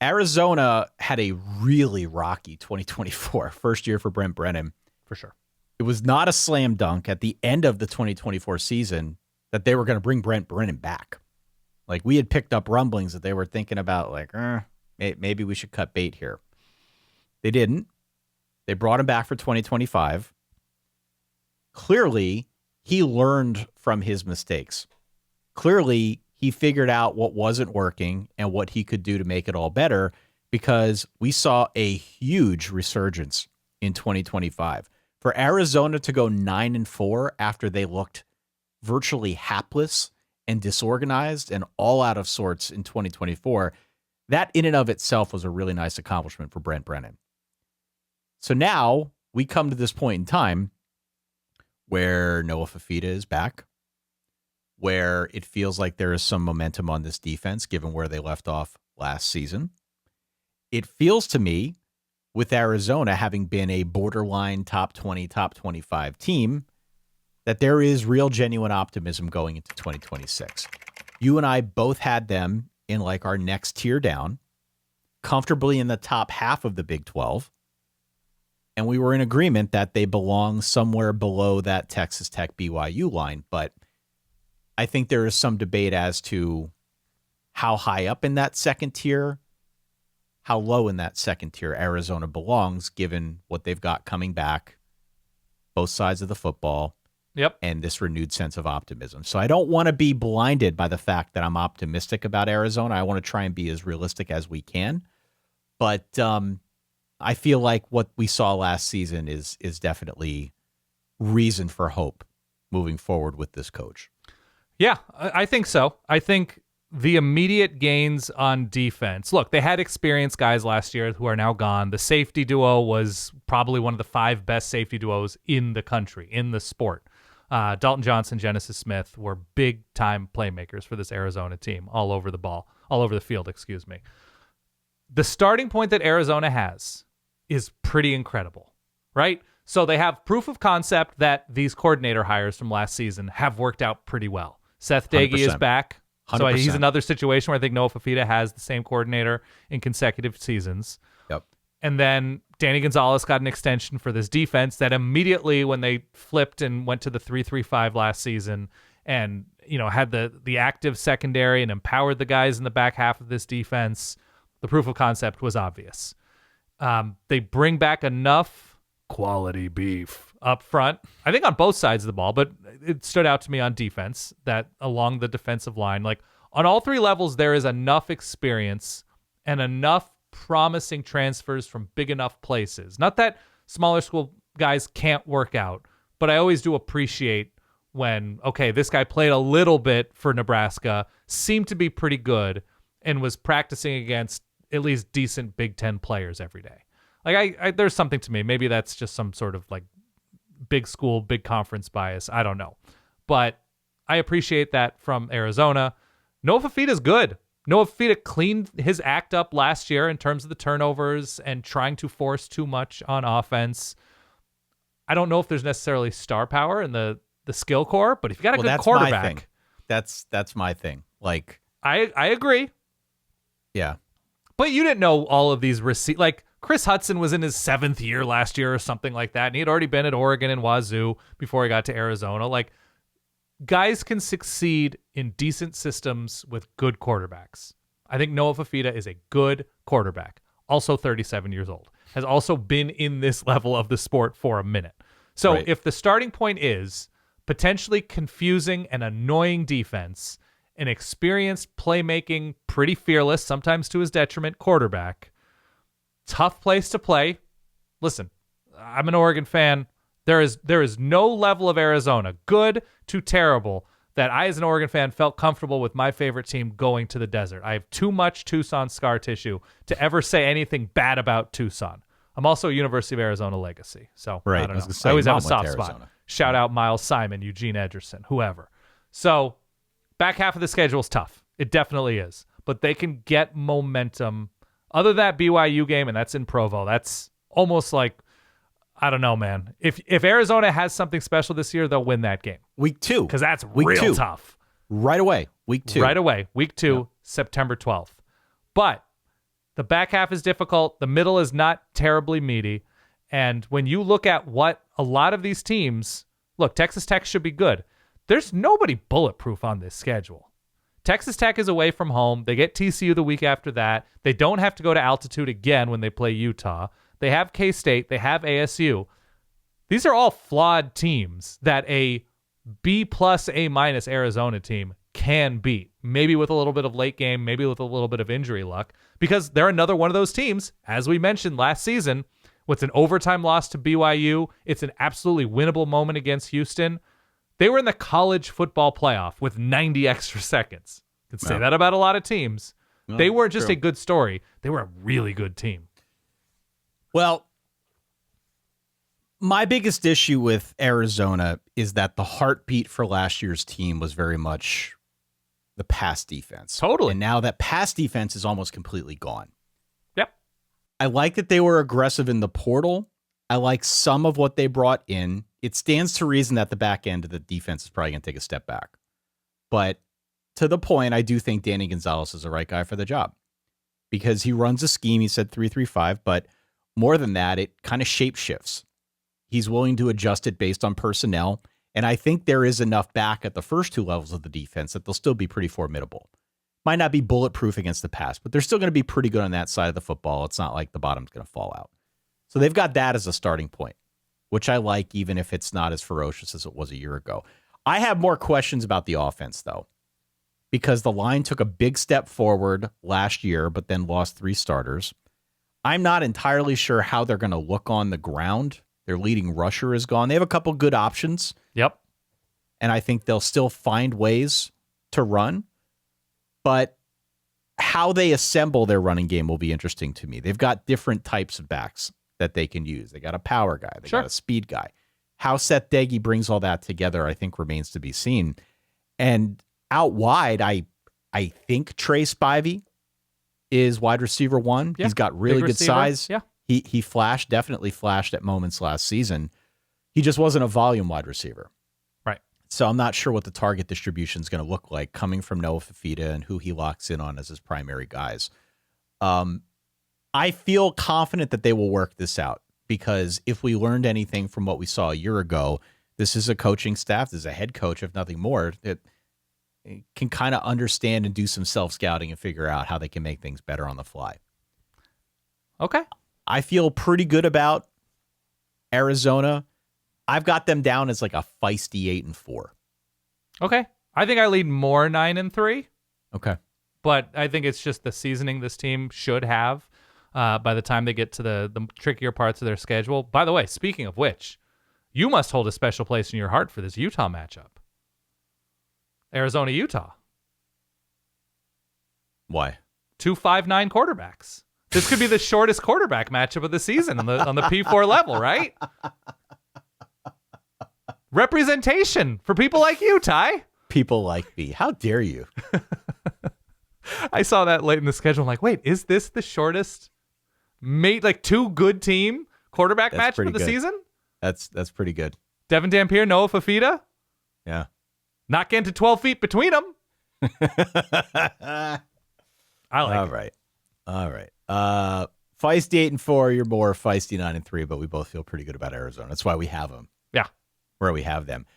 Arizona had a really rocky 2024, first year for Brent Brennan. For sure. It was not a slam dunk at the end of the 2024 season that they were going to bring Brent Brennan back. Like, we had picked up rumblings that they were thinking about, like, maybe we should cut bait here. They didn't. They brought him back for 2025. Clearly, he learned from his mistakes. Clearly, he figured out what wasn't working and what he could do to make it all better, because we saw a huge resurgence in 2025. For Arizona to go 9-4 after they looked virtually hapless and disorganized and all out of sorts in 2024, that in and of itself was a really nice accomplishment for Brent Brennan. So now we come to this point in time where Noah Fifita is back, where it feels like there is some momentum on this defense given where they left off last season. It feels to me, with Arizona having been a borderline top 20, top 25 team, that there is real genuine optimism going into 2026. You and I both had them in like our next tier down, comfortably in the top half of the Big 12. And we were in agreement that they belong somewhere below that Texas Tech BYU line. But I think there is some debate as to how high up in that second tier, how low in that second tier Arizona belongs, given what they've got coming back, both sides of the football. Yep. And this renewed sense of optimism. So I don't want to be blinded by the fact that I'm optimistic about Arizona. I want to try and be as realistic as we can. But I feel like what we saw last season is definitely reason for hope moving forward with this coach. Yeah, I think so. I think the immediate gains on defense. Look, they had experienced guys last year who are now gone. The safety duo was probably one of the 5 best safety duos in the country, in the sport. Dalton Johnson, Genesis Smith were big-time playmakers for this Arizona team all over the field, excuse me. The starting point that Arizona has is pretty incredible, right? So they have proof of concept that these coordinator hires from last season have worked out pretty well. Seth Doege 100%. is back. 100%. So he's another situation where I think Noah Fifita has the same coordinator in consecutive seasons. Yep. And then Danny Gonzales got an extension for this defense that immediately, when they flipped and went to the 3-3-5 last season and, you know, had the active secondary and empowered the guys in the back half of this defense, the proof of concept was obvious. They bring back enough quality beef up front, I think on both sides of the ball, but it stood out to me on defense that along the defensive line, like on all 3 levels, there is enough experience and enough promising transfers from big enough places. Not that smaller school guys can't work out, but I always do appreciate when, okay, this guy played a little bit for Nebraska, seemed to be pretty good, and was practicing against at least decent Big Ten players every day. Like I there's something to me. Maybe that's just some sort of like big school, big conference bias. I don't know. But I appreciate that from Arizona. Noah Fifita's good. Noah Fifita cleaned his act up last year in terms of the turnovers and trying to force too much on offense. I don't know if there's necessarily star power in the skill core, but if you got a good quarterback, that's my thing. Like I agree. Yeah. But you didn't know all of these like Chris Hudson was in his 7th year last year or something like that, and he had already been at Oregon and Wazoo before he got to Arizona. Like, guys can succeed in decent systems with good quarterbacks. I think Noah Fifita is a good quarterback, also 37 years old, has also been in this level of the sport for a minute. So right. If the starting point is potentially confusing and annoying defense, an experienced playmaking, pretty fearless, sometimes to his detriment, quarterback, tough place to play. Listen, I'm an Oregon fan. There is no level of Arizona, good to terrible, that I as an Oregon fan felt comfortable with my favorite team going to the desert. I have too much Tucson scar tissue to ever say anything bad about Tucson. I'm also a University of Arizona legacy, so right. I don't know. I always have a soft spot. Shout out Miles Simon, Eugene Edgerson, whoever. So back half of the schedule is tough. It definitely is. But they can get momentum. Other than that BYU game, and that's in Provo, that's almost like, I don't know, man. If Arizona has something special this year, they'll win that game. Week 2. Because that's real tough. Right away. Week 2. Right away. Week 2, yeah. September 12th. But The back half is difficult. The middle is not terribly meaty. And when you look at what a lot of these teams, look, Texas Tech should be good. There's nobody bulletproof on this schedule. Texas Tech is away from home. They get TCU the week after that. They don't have to go to altitude again when they play Utah. They have K-State. They have ASU. These are all flawed teams that a B+, A- Arizona team can beat. Maybe with a little bit of late game, maybe with a little bit of injury luck, because they're another one of those teams, as we mentioned last season, with an overtime loss to BYU. It's an absolutely winnable moment against Houston. They were in the college football playoff with 90 extra seconds. You can say that about a lot of teams. No, they weren't just a good story. They were a really good team. Well, my biggest issue with Arizona is that the heartbeat for last year's team was very much the pass defense. Totally. And now that pass defense is almost completely gone. Yep. I like that they were aggressive in the portal. I like some of what they brought in. It stands to reason that the back end of the defense is probably going to take a step back. But to the point, I do think Danny Gonzales is the right guy for the job because he runs a scheme. He said 3-3-5, but more than that, it kind of shape shifts. He's willing to adjust it based on personnel. And I think there is enough back at the first two levels of the defense that they'll still be pretty formidable. Might not be bulletproof against the pass, but they're still going to be pretty good on that side of the football. It's not like the bottom's going to fall out. So they've got that as a starting point, which I like, even if it's not as ferocious as it was a year ago. I have more questions about the offense, though, because the line took a big step forward last year, but then lost 3 starters. I'm not entirely sure how they're going to look on the ground. Their leading rusher is gone. They have a couple good options. Yep. And I think they'll still find ways to run. But how they assemble their running game will be interesting to me. They've got different types of backs that they can use. They got a power guy. They got a speed guy. How Seth Doege brings all that together, I think, remains to be seen. And out wide, I think Trey Spivey is wide receiver 1. Yeah, he's got really good size. Yeah. He definitely flashed at moments last season. He just wasn't a volume wide receiver. Right. So I'm not sure what the target distribution is going to look like coming from Noah Fifita and who he locks in on as his primary guys. I feel confident that they will work this out because if we learned anything from what we saw a year ago, this is a coaching staff, this is a head coach, if nothing more, that can kind of understand and do some self-scouting and figure out how they can make things better on the fly. Okay. I feel pretty good about Arizona. I've got them down as like a feisty 8-4. Okay. I think I lead more 9-3. Okay. But I think it's just the seasoning this team should have by the time they get to the trickier parts of their schedule. By the way, speaking of which, you must hold a special place in your heart for this Utah matchup. Arizona, Utah. Why? 2 5'9" quarterbacks. This could be the shortest quarterback matchup of the season on the P4 level, right? Representation for people like you, Ty. People like me. How dare you? I saw that late in the schedule. I'm like, wait, is this the shortest like 2 good team quarterback matchup of the season? That's pretty good. Devin Dampier, Noah Fifita. Yeah. Not getting to 12 feet between them. I like it. All right. Feisty 8-4. You're more feisty 9-3, but we both feel pretty good about Arizona. That's why we have them. Yeah. Where we have them.